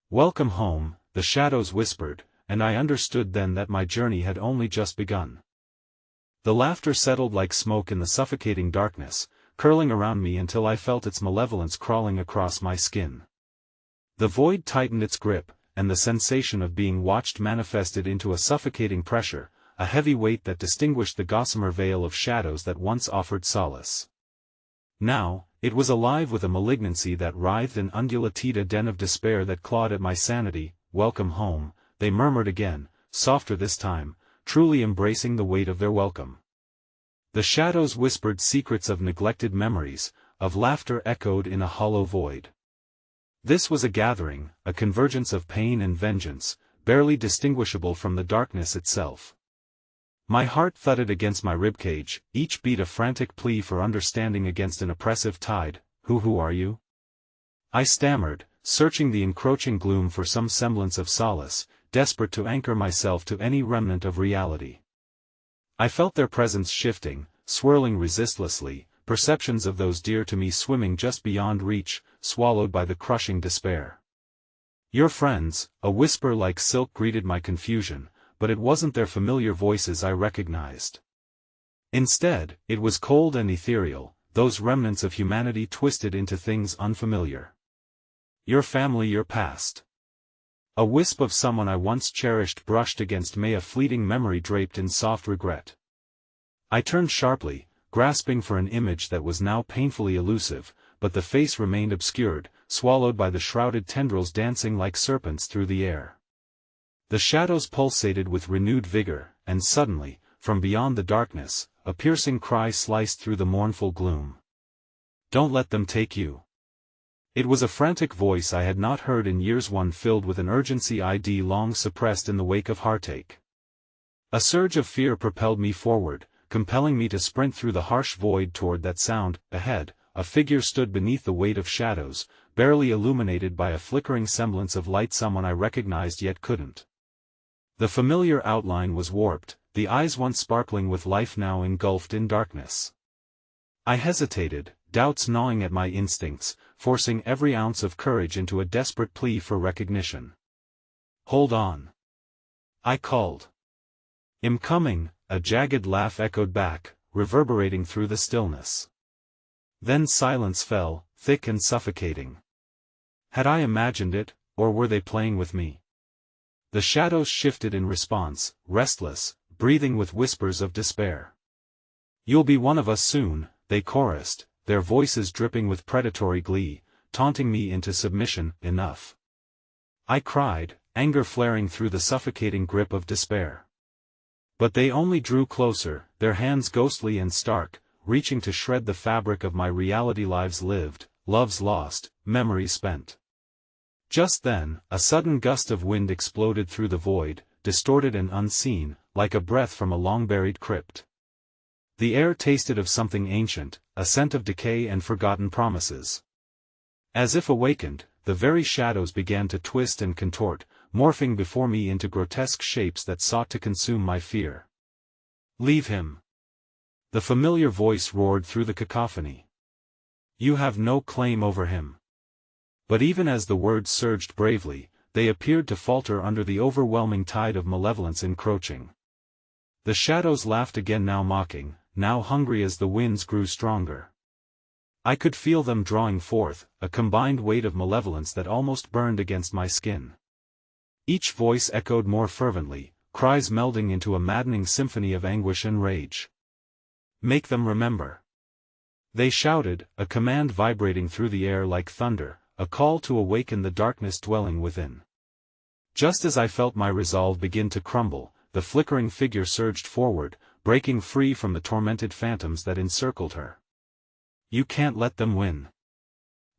"Welcome home," the shadows whispered, and I understood then that my journey had only just begun. The laughter settled like smoke in the suffocating darkness, curling around me until I felt its malevolence crawling across my skin. The void tightened its grip, and the sensation of being watched manifested into a suffocating pressure, a heavy weight that distinguished the gossamer veil of shadows that once offered solace. Now, it was alive with a malignancy that writhed and undulated, a den of despair that clawed at my sanity. "Welcome home," they murmured again, softer this time, truly embracing the weight of their welcome. The shadows whispered secrets of neglected memories, of laughter echoed in a hollow void. This was a gathering, a convergence of pain and vengeance, barely distinguishable from the darkness itself. My heart thudded against my ribcage, each beat a frantic plea for understanding against an oppressive tide. Who are you?" I stammered, searching the encroaching gloom for some semblance of solace, desperate to anchor myself to any remnant of reality. I felt their presence shifting, swirling resistlessly, perceptions of those dear to me swimming just beyond reach, swallowed by the crushing despair. "Your friends," a whisper like silk greeted my confusion, but it wasn't their familiar voices I recognized. Instead, it was cold and ethereal, those remnants of humanity twisted into things unfamiliar. "Your family, your past." A wisp of someone I once cherished brushed against me, a fleeting memory draped in soft regret. I turned sharply, grasping for an image that was now painfully elusive, but the face remained obscured, swallowed by the shrouded tendrils dancing like serpents through the air. The shadows pulsated with renewed vigor, and suddenly, from beyond the darkness, a piercing cry sliced through the mournful gloom. "Don't let them take you." It was a frantic voice I had not heard in years, one filled with an urgency I'd long suppressed in the wake of heartache. A surge of fear propelled me forward, compelling me to sprint through the harsh void toward that sound. Ahead, a figure stood beneath the weight of shadows, barely illuminated by a flickering semblance of light, someone I recognized yet couldn't. The familiar outline was warped, the eyes once sparkling with life now engulfed in darkness. I hesitated, doubts gnawing at my instincts, forcing every ounce of courage into a desperate plea for recognition. "Hold on," I called. "I'm coming," a jagged laugh echoed back, reverberating through the stillness. Then silence fell, thick and suffocating. Had I imagined it, or were they playing with me? The shadows shifted in response, restless, breathing with whispers of despair. "You'll be one of us soon," they chorused, their voices dripping with predatory glee, taunting me into submission. "Enough!" I cried, anger flaring through the suffocating grip of despair. But they only drew closer, their hands ghostly and stark, reaching to shred the fabric of my reality. Lives lived, loves lost, memories spent. Just then, a sudden gust of wind exploded through the void, distorted and unseen, like a breath from a long-buried crypt. The air tasted of something ancient, a scent of decay and forgotten promises. As if awakened, the very shadows began to twist and contort, morphing before me into grotesque shapes that sought to consume my fear. "Leave him!" The familiar voice roared through the cacophony. "You have no claim over him." But even as the words surged bravely, they appeared to falter under the overwhelming tide of malevolence encroaching. The shadows laughed again, now mocking, now hungry as the winds grew stronger. I could feel them drawing forth, a combined weight of malevolence that almost burned against my skin. Each voice echoed more fervently, cries melding into a maddening symphony of anguish and rage. "Make them remember!" They shouted, a command vibrating through the air like thunder, a call to awaken the darkness dwelling within. Just as I felt my resolve begin to crumble, the flickering figure surged forward, breaking free from the tormented phantoms that encircled her. "You can't let them win.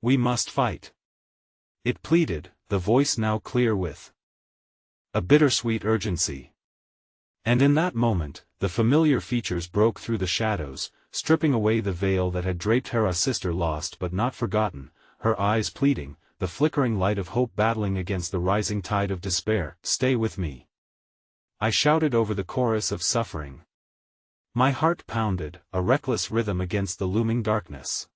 We must fight," it pleaded, the voice now clear with a bittersweet urgency. And in that moment, the familiar features broke through the shadows, stripping away the veil that had draped her, a sister lost but not forgotten, her eyes pleading, the flickering light of hope battling against the rising tide of despair. "Stay with me," I shouted over the chorus of suffering. My heart pounded, a reckless rhythm against the looming darkness.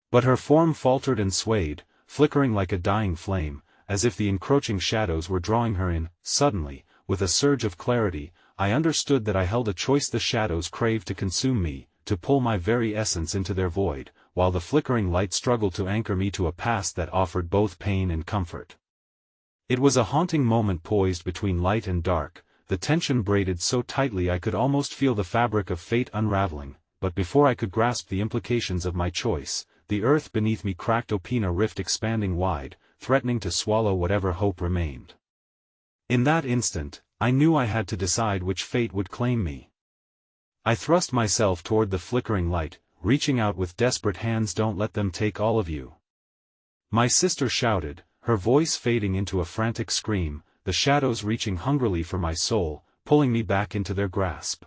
But her form faltered and swayed, flickering like a dying flame, as if the encroaching shadows were drawing her in. Suddenly, with a surge of clarity, I understood that I held a choice. The shadows craved to consume me, to pull my very essence into their void, while the flickering light struggled to anchor me to a past that offered both pain and comfort. It was a haunting moment, poised between light and dark, the tension braided so tightly I could almost feel the fabric of fate unraveling, but before I could grasp the implications of my choice, the earth beneath me cracked open, a rift expanding wide, threatening to swallow whatever hope remained. In that instant, I knew I had to decide which fate would claim me. I thrust myself toward the flickering light, reaching out with desperate hands. "Don't let them take all of you," my sister shouted, her voice fading into a frantic scream, the shadows reaching hungrily for my soul, pulling me back into their grasp.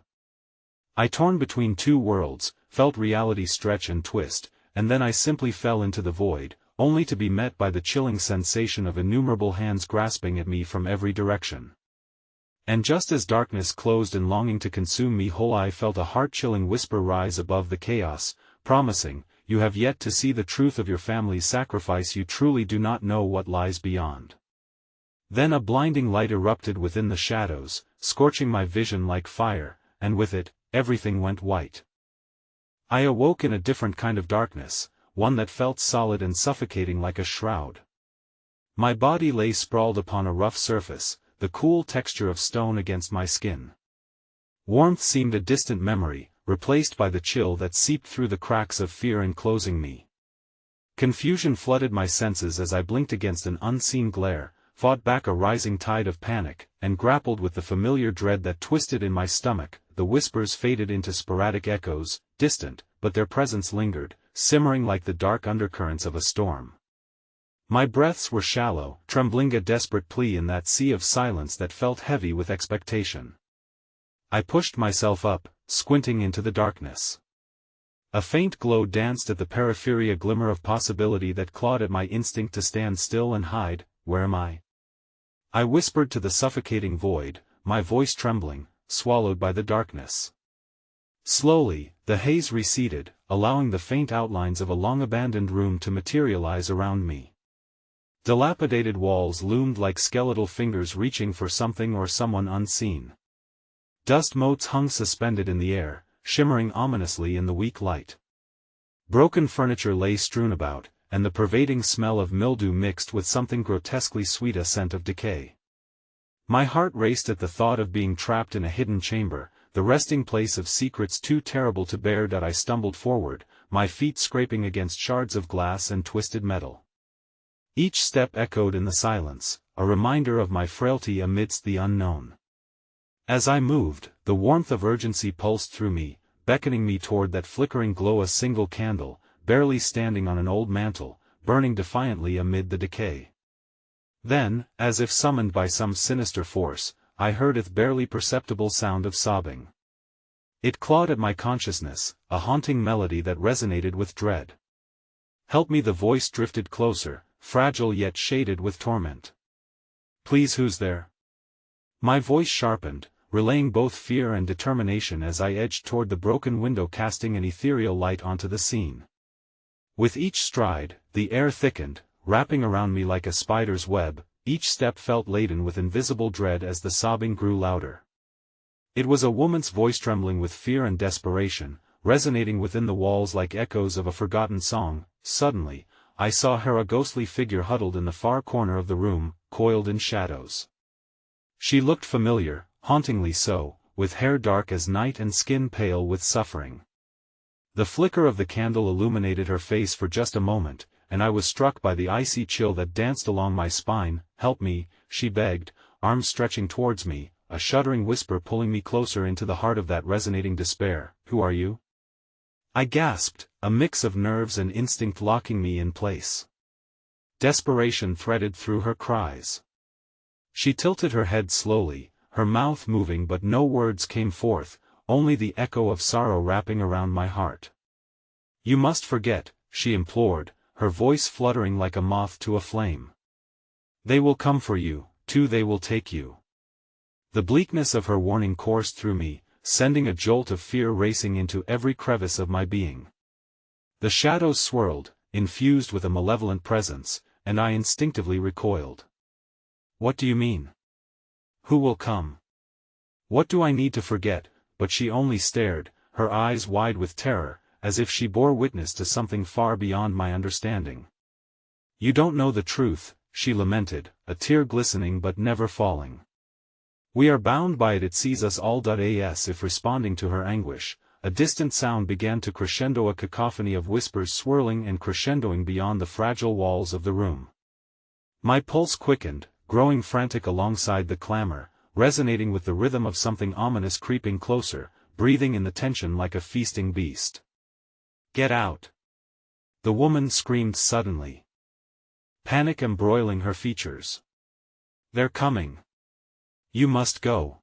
I torn between two worlds, felt reality stretch and twist, and then I simply fell into the void, only to be met by the chilling sensation of innumerable hands grasping at me from every direction. And just as darkness closed in longing to consume me whole, I felt a heart-chilling whisper rise above the chaos, promising, "You have yet to see the truth of your family's sacrifice. You truly do not know what lies beyond." Then a blinding light erupted within the shadows, scorching my vision like fire, and with it, everything went white. I awoke in a different kind of darkness, one that felt solid and suffocating like a shroud. My body lay sprawled upon a rough surface, the cool texture of stone against my skin. Warmth seemed a distant memory, replaced by the chill that seeped through the cracks of fear enclosing me. Confusion flooded my senses as I blinked against an unseen glare, fought back a rising tide of panic, and grappled with the familiar dread that twisted in my stomach. The whispers faded into sporadic echoes, distant, but their presence lingered, simmering like the dark undercurrents of a storm. My breaths were shallow, trembling, a desperate plea in that sea of silence that felt heavy with expectation. I pushed myself up, squinting into the darkness. A faint glow danced at the periphery, a glimmer of possibility that clawed at my instinct to stand still and hide. "Where am I?" I whispered to the suffocating void, my voice trembling, swallowed by the darkness. Slowly, the haze receded, allowing the faint outlines of a long-abandoned room to materialize around me. Dilapidated walls loomed like skeletal fingers reaching for something or someone unseen. Dust motes hung suspended in the air, shimmering ominously in the weak light. Broken furniture lay strewn about, and the pervading smell of mildew mixed with something grotesquely sweet, a scent of decay. My heart raced at the thought of being trapped in a hidden chamber, the resting place of secrets too terrible to bear. That I stumbled forward, my feet scraping against shards of glass and twisted metal. Each step echoed in the silence, a reminder of my frailty amidst the unknown. As I moved, the warmth of urgency pulsed through me, beckoning me toward that flickering glow, a single candle, barely standing on an old mantel, burning defiantly amid the decay. Then, as if summoned by some sinister force, I heard a barely perceptible sound of sobbing. It clawed at my consciousness, a haunting melody that resonated with dread. "Help me!" The voice drifted closer, fragile yet shaded with torment. "Please, who's there?" My voice sharpened, relaying both fear and determination as I edged toward the broken window, casting an ethereal light onto the scene. With each stride, the air thickened, wrapping around me like a spider's web. Each step felt laden with invisible dread as the sobbing grew louder. It was a woman's voice, trembling with fear and desperation, resonating within the walls like echoes of a forgotten song. Suddenly, I saw her, a ghostly figure huddled in the far corner of the room, coiled in shadows. She looked familiar, hauntingly so, with hair dark as night and skin pale with suffering. The flicker of the candle illuminated her face for just a moment, and I was struck by the icy chill that danced along my spine. "Help me," she begged, arms stretching towards me, a shuddering whisper pulling me closer into the heart of that resonating despair. "Who are you?" I gasped, a mix of nerves and instinct locking me in place. Desperation threaded through her cries. She tilted her head slowly, her mouth moving, but no words came forth, only the echo of sorrow wrapping around my heart. "You must forget," she implored, her voice fluttering like a moth to a flame. "They will come for you, too, they will take you." The bleakness of her warning coursed through me, sending a jolt of fear racing into every crevice of my being. The shadows swirled, infused with a malevolent presence, and I instinctively recoiled. "What do you mean? Who will come? What do I need to forget?" But she only stared, her eyes wide with terror, as if she bore witness to something far beyond my understanding. "You don't know the truth," she lamented, a tear glistening but never falling. "We are bound by it, it sees us all." As if responding to her anguish, a distant sound began to crescendo, a cacophony of whispers swirling and crescendoing beyond the fragile walls of the room. My pulse quickened, growing frantic alongside the clamor, resonating with the rhythm of something ominous creeping closer, breathing in the tension like a feasting beast. "Get out!" the woman screamed suddenly, panic embroiling her features. "They're coming. You must go.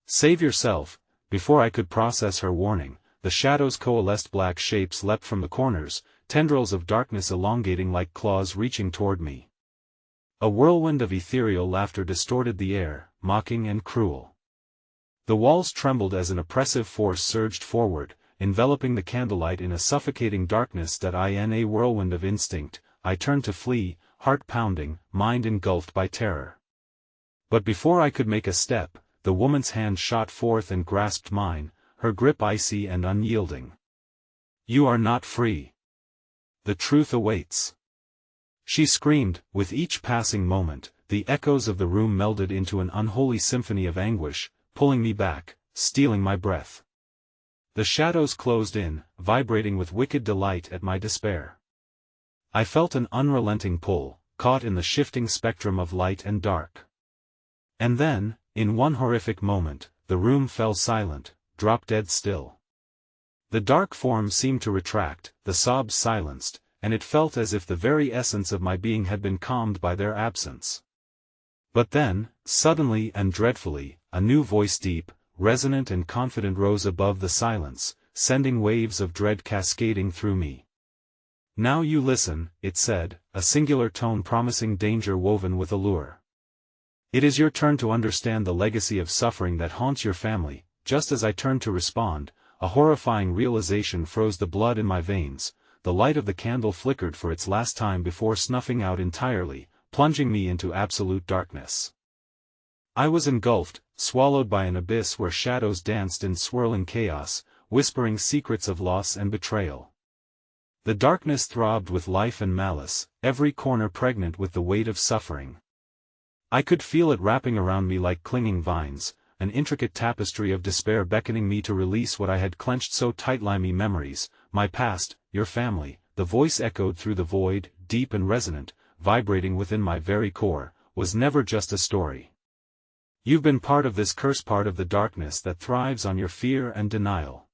Save yourself." Before I could process her warning, the shadows coalesced, black shapes leapt from the corners, tendrils of darkness elongating like claws reaching toward me. A whirlwind of ethereal laughter distorted the air, mocking and cruel. The walls trembled as an oppressive force surged forward, enveloping the candlelight in a suffocating darkness. In a whirlwind of instinct, I turned to flee, heart pounding, mind engulfed by terror. But before I could make a step, the woman's hand shot forth and grasped mine, her grip icy and unyielding. "You are not free. The truth awaits," she screamed. With each passing moment, the echoes of the room melded into an unholy symphony of anguish, pulling me back, stealing my breath. The shadows closed in, vibrating with wicked delight at my despair. I felt an unrelenting pull, caught in the shifting spectrum of light and dark. And then, in one horrific moment, the room fell silent, dropped dead still. The dark form seemed to retract, the sobs silenced, and it felt as if the very essence of my being had been calmed by their absence. But then, suddenly and dreadfully, a new voice, deep, resonant and confident, rose above the silence, sending waves of dread cascading through me. "Now you listen," it said, a singular tone promising danger woven with allure. "It is your turn to understand the legacy of suffering that haunts your family." Just as I turned to respond, a horrifying realization froze the blood in my veins. The light of the candle flickered for its last time before snuffing out entirely, plunging me into absolute darkness. I was engulfed, swallowed by an abyss where shadows danced in swirling chaos, whispering secrets of loss and betrayal. The darkness throbbed with life and malice, every corner pregnant with the weight of suffering. I could feel it wrapping around me like clinging vines, an intricate tapestry of despair beckoning me to release what I had clenched so tight. Limey memories, my past, your family, the voice echoed through the void, deep and resonant, vibrating within my very core, was never just a story. You've been part of this cursed part of the darkness that thrives on your fear and denial.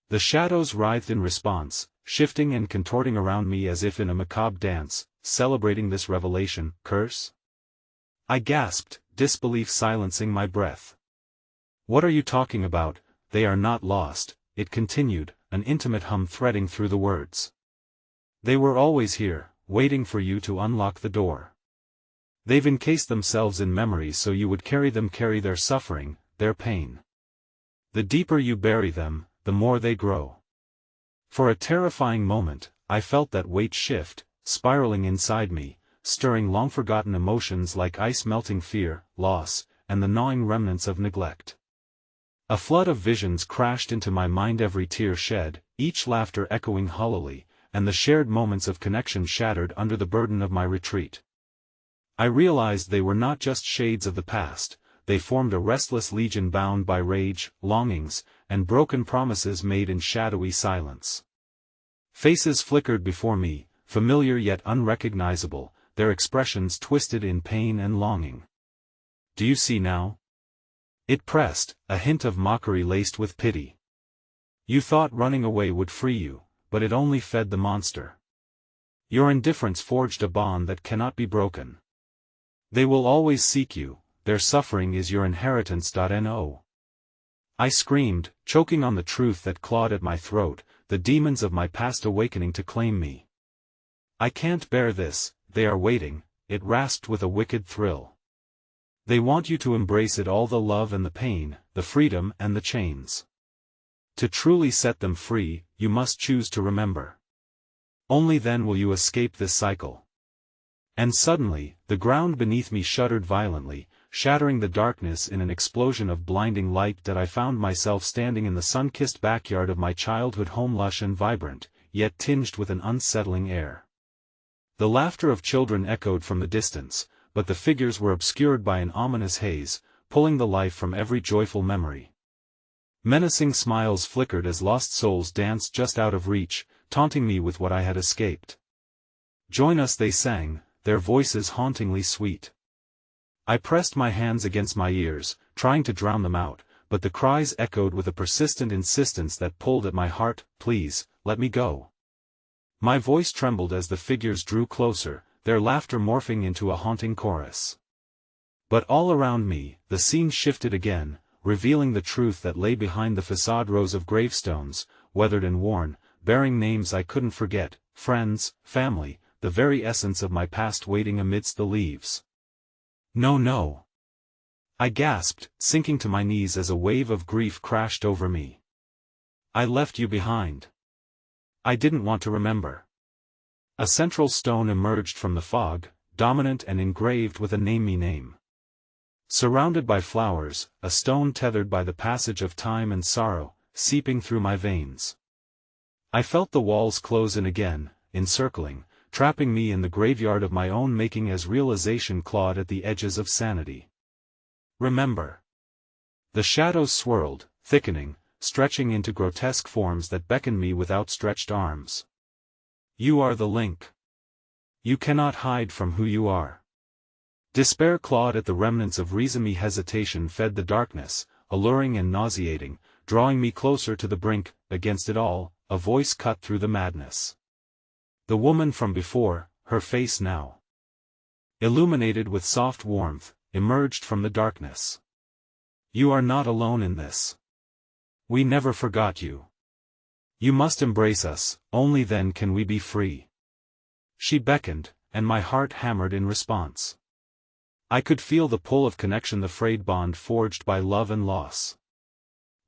The shadows writhed in response, shifting and contorting around me as if in a macabre dance, celebrating this revelation. Curse? I gasped, disbelief silencing my breath. What are you talking about? They are not lost, it continued, an intimate hum threading through the words. They were always here, waiting for you to unlock the door. They've encased themselves in memories so you would carry their suffering, their pain. The deeper you bury them, the more they grow. For a terrifying moment, I felt that weight shift, spiraling inside me, stirring long-forgotten emotions like ice-melting fear, loss, and the gnawing remnants of neglect. A flood of visions crashed into my mind, every tear shed, each laughter echoing hollowly, and the shared moments of connection shattered under the burden of my retreat. I realized they were not just shades of the past, they formed a restless legion bound by rage, longings, and broken promises made in shadowy silence. Faces flickered before me, familiar yet unrecognizable, their expressions twisted in pain and longing. Do you see now? It pressed, a hint of mockery laced with pity. You thought running away would free you, but it only fed the monster. Your indifference forged a bond that cannot be broken. They will always seek you, their suffering is your inheritance. No. I screamed, choking on the truth that clawed at my throat, the demons of my past awakening to claim me. I can't bear this, they are waiting, it rasped with a wicked thrill. They want you to embrace it all, the love and the pain, the freedom and the chains. To truly set them free, you must choose to remember. Only then will you escape this cycle. And suddenly, the ground beneath me shuddered violently, shattering the darkness in an explosion of blinding light. That I found myself standing in the sun-kissed backyard of my childhood home, lush and vibrant, yet tinged with an unsettling air. The laughter of children echoed from the distance, but the figures were obscured by an ominous haze, pulling the life from every joyful memory. Menacing smiles flickered as lost souls danced just out of reach, taunting me with what I had escaped. Join us, they sang, their voices hauntingly sweet. I pressed my hands against my ears, trying to drown them out, but the cries echoed with a persistent insistence that pulled at my heart. Please, let me go. My voice trembled as the figures drew closer, their laughter morphing into a haunting chorus. But all around me, the scene shifted again, revealing the truth that lay behind the facade. Rows of gravestones, weathered and worn, bearing names I couldn't forget, friends, family, the very essence of my past waiting amidst the leaves. No, no. I gasped, sinking to my knees as a wave of grief crashed over me. I left you behind. I didn't want to remember. A central stone emerged from the fog, dominant and engraved with a name me name. Surrounded by flowers, a stone tethered by the passage of time and sorrow, seeping through my veins. I felt the walls close in again, encircling, trapping me in the graveyard of my own making as realization clawed at the edges of sanity. Remember. The shadows swirled, thickening, stretching into grotesque forms that beckoned me with outstretched arms. You are the link. You cannot hide from who you are. Despair clawed at the remnants of reason. Me hesitation fed the darkness, alluring and nauseating, drawing me closer to the brink. Against it all, a voice cut through the madness. The woman from before, her face now illuminated with soft warmth, emerged from the darkness. You are not alone in this. We never forgot you. You must embrace us, only then can we be free. She beckoned, and my heart hammered in response. I could feel the pull of connection, the frayed bond forged by love and loss.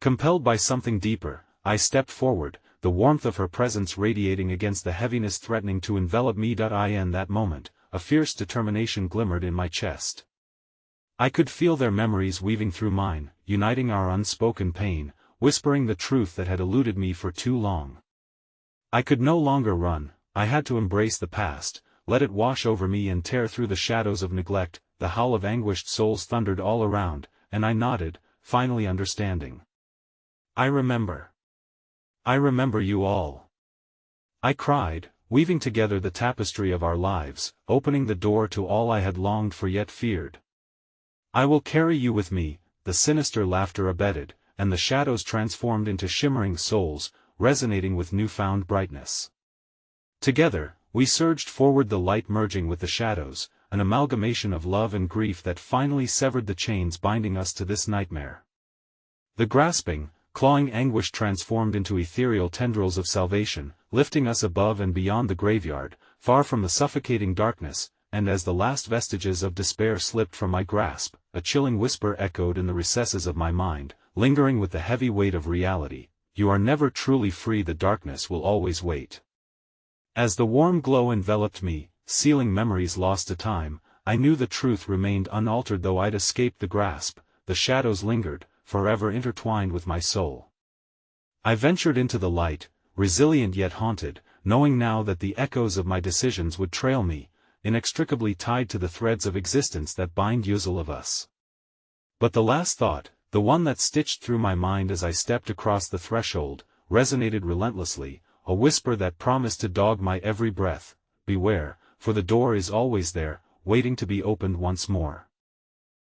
Compelled by something deeper, I stepped forward, the warmth of her presence radiating against the heaviness threatening to envelop me. In that moment, a fierce determination glimmered in my chest. I could feel their memories weaving through mine, uniting our unspoken pain, whispering the truth that had eluded me for too long. I could no longer run, I had to embrace the past, let it wash over me and tear through the shadows of neglect. The howl of anguished souls thundered all around, and I nodded, finally understanding. I remember you all. I cried, weaving together the tapestry of our lives, opening the door to all I had longed for yet feared. I will carry you with me, the sinister laughter abated, and the shadows transformed into shimmering souls, resonating with newfound brightness. Together, we surged forward, the light merging with the shadows, an amalgamation of love and grief that finally severed the chains binding us to this nightmare. The grasping, clawing anguish transformed into ethereal tendrils of salvation, lifting us above and beyond the graveyard, far from the suffocating darkness, and as the last vestiges of despair slipped from my grasp, a chilling whisper echoed in the recesses of my mind, lingering with the heavy weight of reality: you are never truly free, the darkness will always wait. As the warm glow enveloped me, sealing memories lost to time, I knew the truth remained unaltered. Though I'd escaped the grasp, the shadows lingered, forever intertwined with my soul. I ventured into the light, resilient yet haunted, knowing now that the echoes of my decisions would trail me, inextricably tied to the threads of existence that bind usual of us. But the last thought, the one that stitched through my mind as I stepped across the threshold, resonated relentlessly, a whisper that promised to dog my every breath: beware, for the door is always there, waiting to be opened once more.